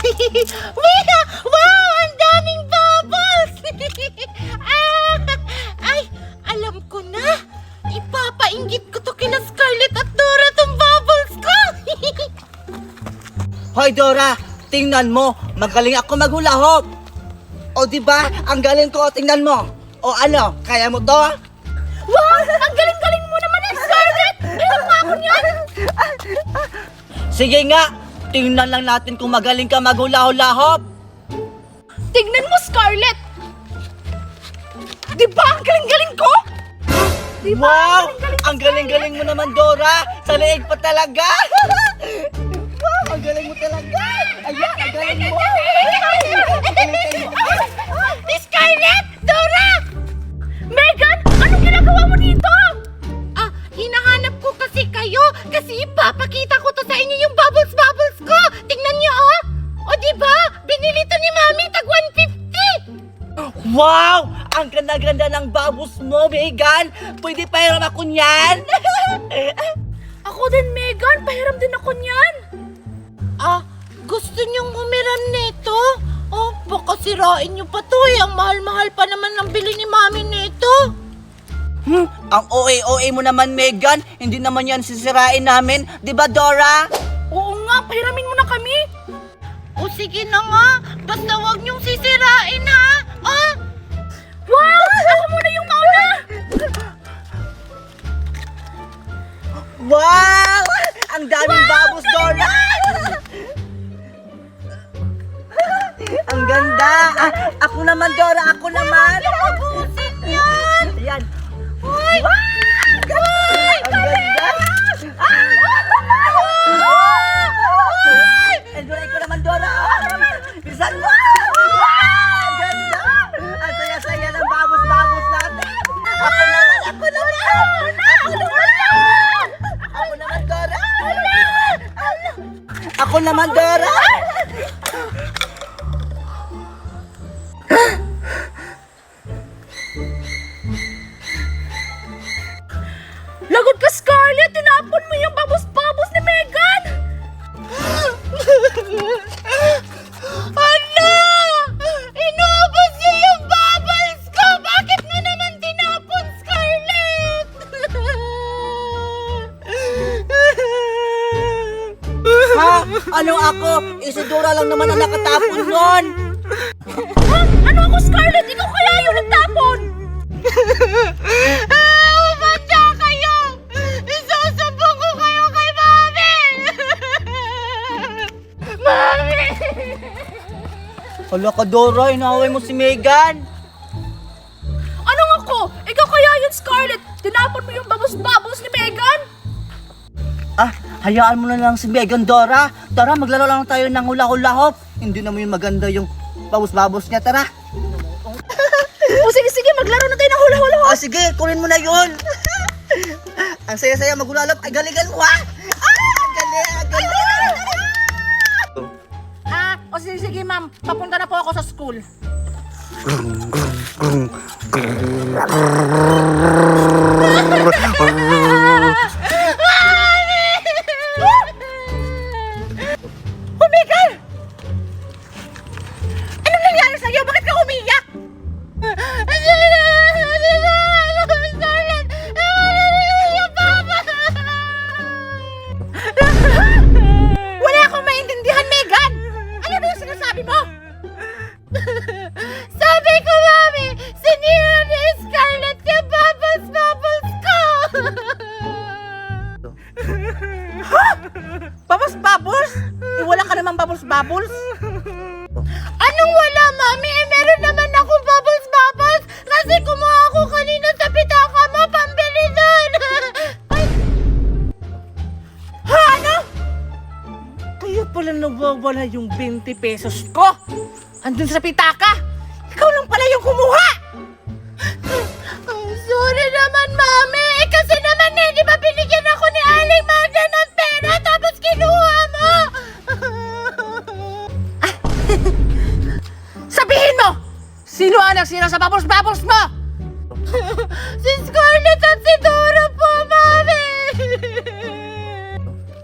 Wow! Ang daming bubbles! Ay, alam ko na. Ipapainggit ko to kina Scarlett at Dora tong bubbles ko. Hoy Dora, tingnan mo, magaling ako maghula-hop. O diba, ang galing ko, tingnan mo. O ano, kaya mo to? Wow! Ang galing-galing mo naman eh, Scarlett! Ilang pa ako niyan? Sige nga, tingnan lang natin kung magaling ka maghula-hula-hop. Tignan mo, Scarlett! Di ba ang galing-galing ko? Wow! Ang galing-galing mo naman, Dora! Sa leeg pa talaga! Wow, ang galing mo talaga! Ayan, ang galing mo! Scarlett! Dora! Megan! Anong ginagawa mo dito? Hinahanap ko kasi kayo kasi ipapakita ko to sa inyo yung bubbles ko! Tingnan niyo, oh! O diba? Binili to ni Mami, tag 150! Wow! Ang ganda-ganda ng babos mo, Megan! Pwede pahiram ako niyan? Ako din, Megan. Pahiram din ako niyan. Gusto niyong humiram nito? Baka sirain niyo pa to eh. Ang mahal-mahal pa naman ng bili ni Mami nito. Ang OA mo naman, Megan. Hindi naman yan sisirain namin. Di ba, Dora? Oo nga, pahiramin mo na kami. O sige na nga. Basta wag niyong sisirain ha. Wow! Ako muna yung mauna. Wow! Ang daming babos, Dora! Ang ganda! Ako naman, Dora! Ako naman! Abusin yan! Ayan! Uy! Ang ganda! Ay, Dora, ikaw naman, Dora! Bisan mo! Ang ganda! Ang saya-saya ng babos-babos natin! Ako naman! Ako naman! Ako naman, Dora! Ako naman, Dora! Lagot ka, Scarlett! Tinapon mo yung babos-babos ni Megan! Ano? Inubos niya yung bubbles ko! Bakit mo naman tinapon, Scarlett? Ha? Ano ako? Isidora lang naman ang nakatapon nun! Ano ako, Scarlett? Ikaw kaya yung nagtapon! Umanda kayo! Isasabong ko kayo kay Mami! Mami! Hala ka, Dora, inaway mo si Megan. Anong ako? Ikaw kaya yun, Scarlett? Tinapon mo yung babos-babos ni Megan? Hayaan mo na lang si Megan, Dora. Tara, maglaro lang tayo ng hula-hula-hop. Hindi naman yung maganda yung babos-babos niya, tara. O sige, maglaro na tayo ng hula-hula. Sige, kunin mo na yun. Ang saya-saya maghulalap. Ay, galingan mo, ha? Galing. O sige, ma'am. Papunta na po ako sa school. Megan! Anong nangyari sa'yo? Bakit ka umiyak? Wala akong maintindihan, Megan! Ano ba yung sinasabi mo? Sabi ko, Mami, sinira ni Scarlett yung bubbles ko! Ha? Bubbles? Wala ka namang bubbles? Anong wala, Mami? Meron naman akong bubbles kasi kumuha ako kanina sa pitaka mo, pambili doon! Ay! Ha? Ano? Kaya pala nawawala yung 20 pesos ko! Andun sa pitaka! Ikaw lang pala yung kumuha! Sorry naman, Mami! Kasi naman di ba binigyan ako ni Aling Magda ng pera tapos kinuha mo! Sabihin mo! Sino ang nagsira sa bubbles mo? Si Scarlett at si Dora po, Mami!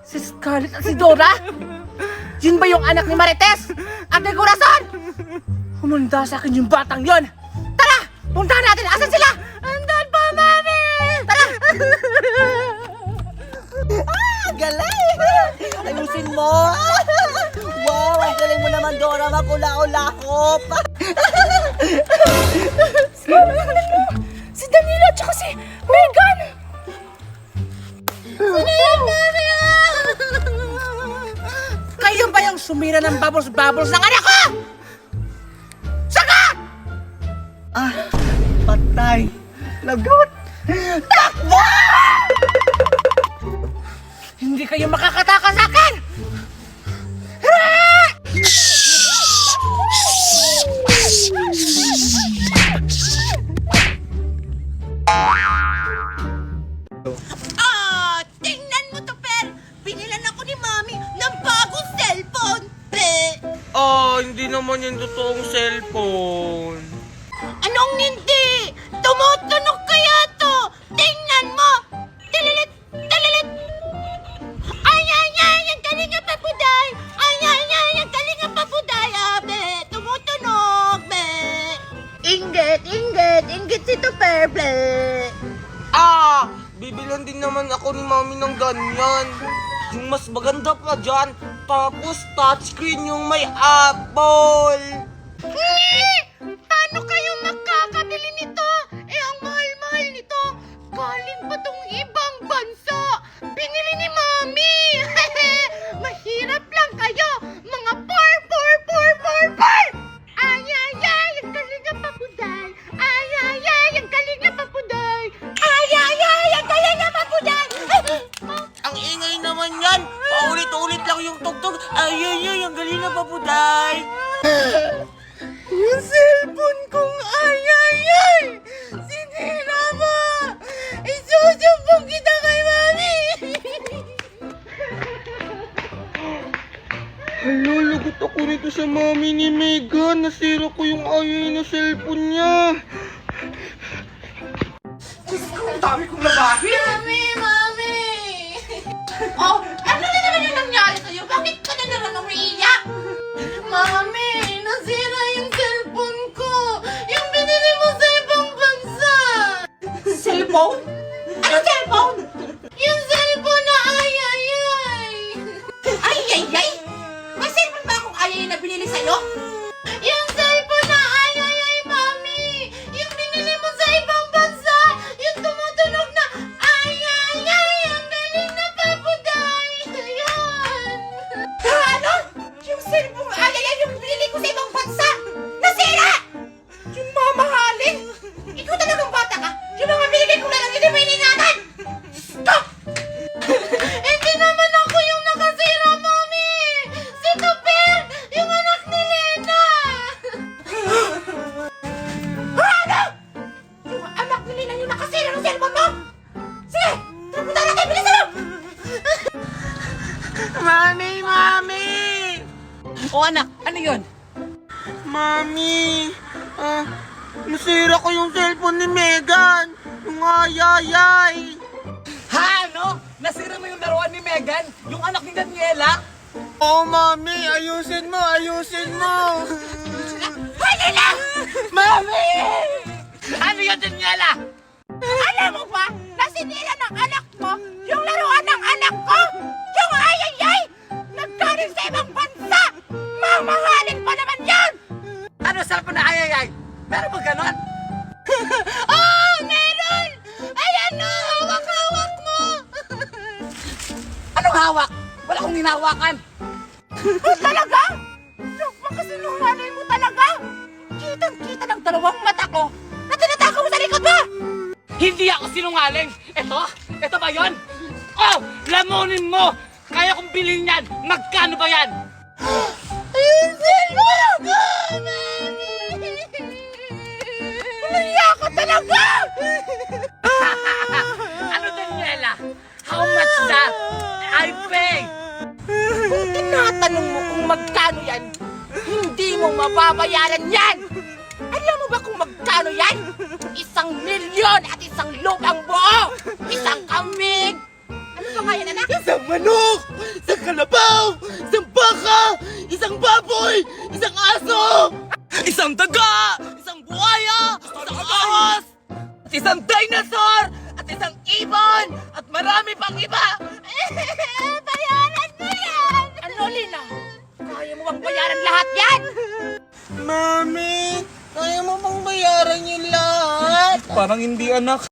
Si Scarlett at si Dora? Yun ba yung anak ni Marites? Ate Corazon! Humanda sa akin yung batang yon. Tara! Puntahan natin! Asan sila? Andun pa, Mami! Tara! Galing! Ayusin mo! Wow, ang galing mo naman, Dora. Makula-ulakop! Si Danilo at saka si Megan! Sino yan, Mami? Kayo ba yung sumira ng bubbles-bubbles ng anak ko? Saka! Patay! Lagot! Takbo! Hindi kayo makakataka sa akin! Tingnan mo to, Per! Binilan ako ni Mami ng bagong cellphone! Hindi naman yung totoong cellphone. Anong hindi? Tumutunog kaya to! Tingnan mo! Tililit! Tililit! Ay! Ang galing nga papuday! Ay! Ang galing nga papuday! Abe! Tumutunog! Be! Inggit si Tupper! Bibilan din naman ako ni Mami ng ganyan. Yung mas maganda pa dyan, tapos touchscreen yung may apple. Paano kayo makakabili nito? Ang mahal-mahal nito. Galing pa tong ibang bansa. Binili ni Mami. Mahirap lang kayo. Mga poor. Ay, ang galing na papuday. Ay, ang galing na papuday. Ay, ang galing na papuday. Ang ingay naman yan. Paulit-ulit lang yung tugtog. Ay, ang galing na papuday. Yung cellphone kong ay! Sinira mo! Isusumbong kita kay Mami! Hala, lagot ako nito sa Mami ni Megan. Nasira ko yung ayay na cellphone niya. Ang dami kong labahin! Mami! Oh, ano na naman yung nangyari sa'yo? Bakit ka na naman umiiyak? Mami, nasira yung cellphone ko! Yung binili mo sa ibang bansa! Cellphone? Ano cellphone? Yung cellphone na ay! Ay! May cellphone ba akong ayay na binili sa'yo? Yung cellphone na ay, Mami! Yung binili mo sa ibang bansa! Yung tumutunog na ay! Ang galing na papuday! Ayan! Ano? Yung cellphone ayay yung binili ko sa ibang bansa? Nasira! Yung mamahalin! Ikaw talagang bata ka! Yung mga binigay ko na lang hindi mo iningatan! Stop! Hindi naman ako yung nakasira, Mami! Si Tupper! Yung anak ni Lena! Ano? Yung anak ni Lina yung nakasira ng cellphone mo? Sige! Pupunta natin! Bilisan mo! Mami! O anak, ano yun? Mami! Nasira ko yung cellphone ni Megan. Yung ayayay. Ha? Ano? Nasira mo yung laruan ni Megan? Yung anak ni Daniela? Mami! Ayusin mo! Ano na? Mami! Ano yun, Daniela? Alam mo ba na sinira ng anak mo yung laruan ng anak ko? Yung ayayay! Nagkaroon sa ibang bansa! Mamahalin pa naman yan! Ano sarap na ayayay? Meron ba ganon? Oh, meron! Ayan o! Hawak-hawak mo! Anong hawak? Wala akong hinahawakan! Talaga? Napakasinungaling mo talaga! Kitang-kita ng dalawang mata ko na tinatakaw mo sa likod mo! Hindi ako sinungaling! Ito ba yon? Oh! Lamunin mo! Kaya kong bilhin yan! Magkano ba yan? Ayun, cellphone ko! Umiya ka talaga! Ano, Daniela? How much that? I pay! Kung tinatanong mo kung magkano yan, hindi mo mababayaran yan! Alam mo ba kung magkano yan? 1,000,000 at 1 lupang buo! 1 kamig! Ano pa nga yan, anak? Isang manok! Isang kalabaw! Isang baka! Isang baboy! Isang aso! Isang daga! Isang buhaya! Isang ahas! At isang dinosaur! At isang ibon! At marami pang iba! Bayaran mo yan! Ano, Lina? Kaya mo bang bayaran lahat yan? Mami, kaya mo bang bayaran yung lahat? Parang hindi, anak.